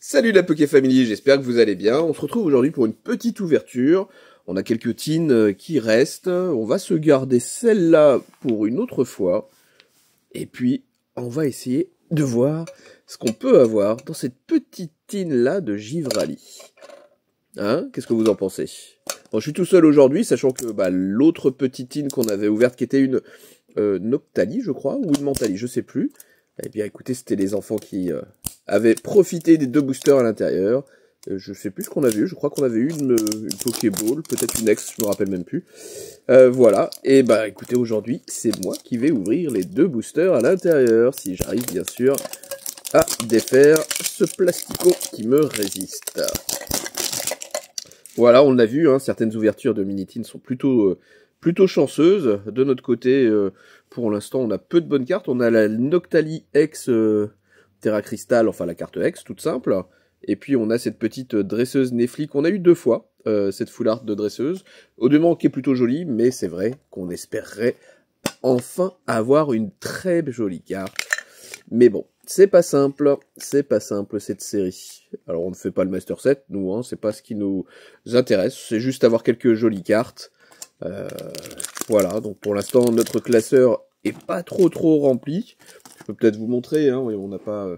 Salut la Poké Family, j'espère que vous allez bien. On se retrouve aujourd'hui pour une petite ouverture. On a quelques tines qui restent. On va se garder celle-là pour une autre fois. Et puis, on va essayer de voir ce qu'on peut avoir dans cette petite tine-là de Givrali. Hein? Qu'est-ce que vous en pensez? Bon, je suis tout seul aujourd'hui, sachant que l'autre petite tine qu'on avait ouverte, qui était une Noctali, je crois, ou une Mentali, je sais plus. Eh bien, écoutez, c'était les enfants qui avaient profité des deux boosters à l'intérieur. Je sais plus ce qu'on avait eu. Je crois qu'on avait eu une Pokéball, peut-être une ex, je me rappelle même plus. Voilà. Et écoutez, aujourd'hui, c'est moi qui vais ouvrir les deux boosters à l'intérieur, si j'arrive bien sûr à défaire ce plastico qui me résiste. Voilà, on l'a vu, hein, certaines ouvertures de Minitine sont plutôt chanceuses. De notre côté, pour l'instant, on a peu de bonnes cartes. On a la Noctali X Terra Crystal, enfin la carte X, toute simple. Et puis on a cette petite dresseuse Nefli qu'on a eu deux fois, cette full art de dresseuse. Au demeurant qui est plutôt jolie, mais c'est vrai qu'on espérerait enfin avoir une très jolie carte. Mais bon, c'est pas simple cette série. Alors on ne fait pas le Master Set, nous, hein, c'est pas ce qui nous intéresse, c'est juste avoir quelques jolies cartes. Voilà, donc pour l'instant notre classeur est pas trop rempli. Je peux peut-être vous montrer, hein, on n'a pas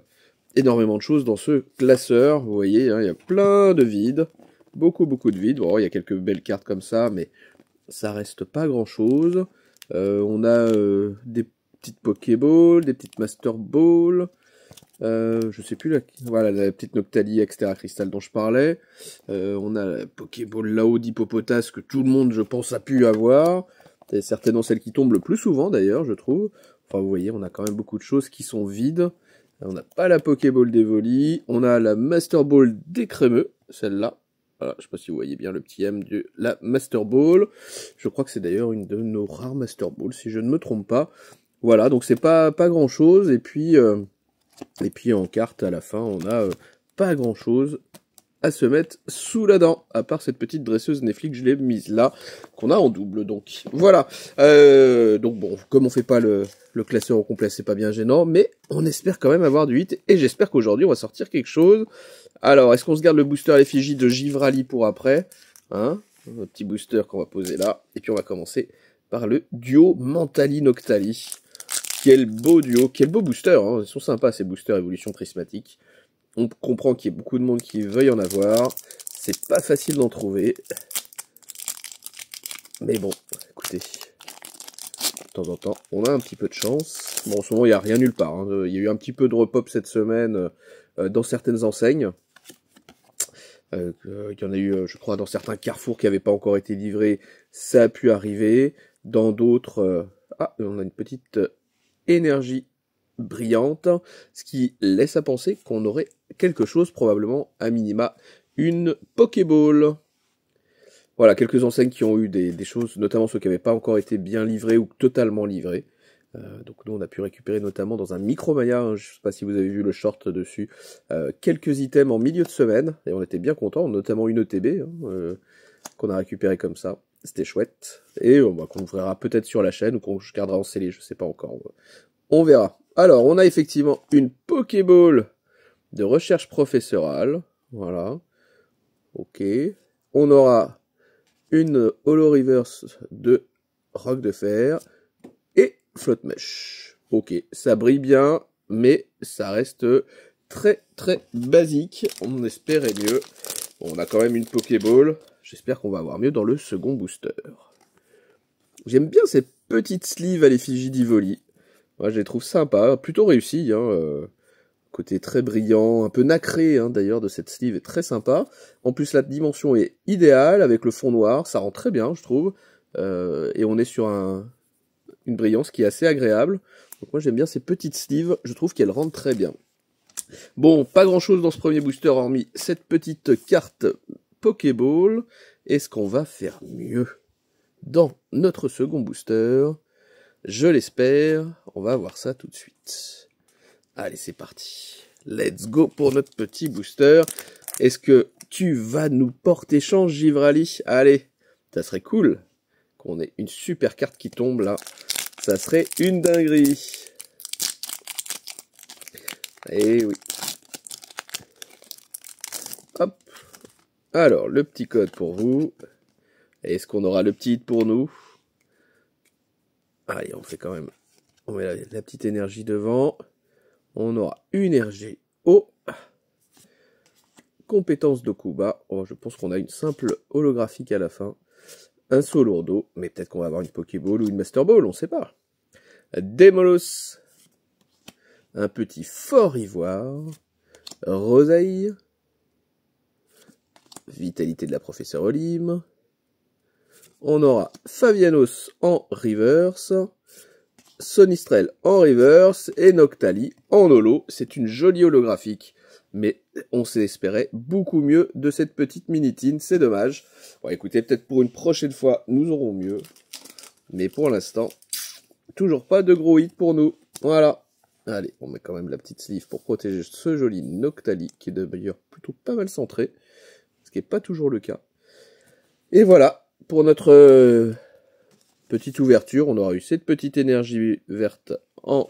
énormément de choses dans ce classeur. Vous voyez, hein, il y a plein de vides, beaucoup de vides. Bon, il y a quelques belles cartes comme ça, mais ça reste pas grand-chose. On a des petites Pokéball, des petites Master Ball. Je sais plus, voilà, la petite Noctali Extra Crystal dont je parlais. On a la Pokéball là-haut d'Hippopotas que tout le monde, je pense, a pu avoir. C'est certainement celle qui tombe le plus souvent, d'ailleurs, je trouve. Enfin, vous voyez, on a quand même beaucoup de choses qui sont vides. On n'a pas la Pokéball d'Evoli. On a la Master Ball des crémeux, celle-là. Voilà, je sais pas si vous voyez bien le petit M de la Master Ball. Je crois que c'est d'ailleurs une de nos rares Master Ball, si je ne me trompe pas. Voilà, donc c'est pas grand-chose. Et puis en carte, à la fin, on a pas grand-chose à se mettre sous la dent, à part cette petite dresseuse Nefli que je l'ai mise là, qu'on a en double, donc voilà. Donc bon, comme on fait pas le classeur au complet, c'est pas bien gênant, mais on espère quand même avoir du 8, et j'espère qu'aujourd'hui on va sortir quelque chose. Alors, est-ce qu'on se garde le booster à l'effigie de Givrali pour après, hein, un petit booster qu'on va poser là, et puis on va commencer par le duo Mentali-Noctali. Quel beau duo, quel beau booster, hein. Ils sont sympas ces boosters évolution prismatique. On comprend qu'il y a beaucoup de monde qui veuille en avoir. C'est pas facile d'en trouver. Mais bon, écoutez, de temps en temps, on a un petit peu de chance. Bon, en ce moment, il n'y a rien nulle part, hein. Il y a eu un petit peu de repop cette semaine dans certaines enseignes. Il y en a eu, je crois, dans certains carrefours qui n'avaient pas encore été livrés. Ça a pu arriver. Dans d'autres... on a une petite énergie brillante, ce qui laisse à penser qu'on aurait quelque chose, probablement à minima une Pokéball. Voilà, quelques enseignes qui ont eu des choses, notamment ceux qui n'avaient pas encore été bien livrés ou totalement livrés. Donc nous on a pu récupérer notamment dans un Micromania, hein, je ne sais pas si vous avez vu le short dessus, quelques items en milieu de semaine, et on était bien contents, notamment une ETB, hein, qu'on a récupéré comme ça. C'était chouette, et qu'on ouvrira peut-être sur la chaîne, ou qu'on gardera en scellé, je sais pas encore. On verra. Alors, on a effectivement une Pokéball de recherche professorale. Voilà. Ok. On aura une Holo Reverse de Roc de Fer et Flotte Mèche. Ok, ça brille bien, mais ça reste très basique. On espérait mieux. Bon, on a quand même une Pokéball. J'espère qu'on va avoir mieux dans le second booster. J'aime bien cette petite sleeve à l'effigie d'Ivoli. Moi, je les trouve sympas, plutôt réussis, hein, côté très brillant, un peu nacré, hein, d'ailleurs, de cette sleeve est très sympa. En plus, la dimension est idéale, avec le fond noir, ça rend très bien, je trouve. Et on est sur une brillance qui est assez agréable. Donc moi, j'aime bien ces petites sleeves, je trouve qu'elles rendent très bien. Bon, pas grand-chose dans ce premier booster, hormis cette petite carte Pokéball. Est-ce qu'on va faire mieux dans notre second booster ? Je l'espère, on va voir ça tout de suite. Allez, c'est parti. Let's go pour notre petit booster. Est-ce que tu vas nous porter chance, Givrali? Allez, ça serait cool qu'on ait une super carte qui tombe là. Ça serait une dinguerie. Eh oui. Hop. Alors, le petit code pour vous. Est-ce qu'on aura le petit hit pour nous? Allez, on fait quand même. On met la petite énergie devant. On aura une énergie haut. Compétence d'Okuba. Oh, je pense qu'on a une simple holographique à la fin. Un saut lourdeau. Mais peut-être qu'on va avoir une Pokéball ou une Master Ball, on sait pas. Démolos. Un petit fort ivoire. Rosaille. Vitalité de la professeure Olim. On aura Favianos en reverse. Sonistrel en reverse. Et Noctali en holo. C'est une jolie holographique. Mais on s'espérait beaucoup mieux de cette petite minitine. C'est dommage. Bon, écoutez, peut-être pour une prochaine fois, nous aurons mieux. Mais pour l'instant, toujours pas de gros hit pour nous. Voilà. Allez, on met quand même la petite sleeve pour protéger ce joli Noctali, qui est d'ailleurs plutôt pas mal centré. Ce qui n'est pas toujours le cas. Et voilà, pour notre petite ouverture, on aura eu cette petite énergie verte en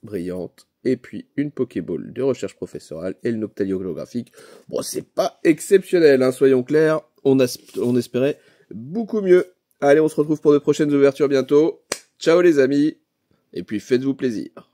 brillante. Et puis une Pokéball de recherche professorale et le Noctali holographique. Bon, c'est pas exceptionnel, hein, soyons clairs. On espérait beaucoup mieux. Allez, on se retrouve pour de prochaines ouvertures bientôt. Ciao les amis. Et puis faites-vous plaisir.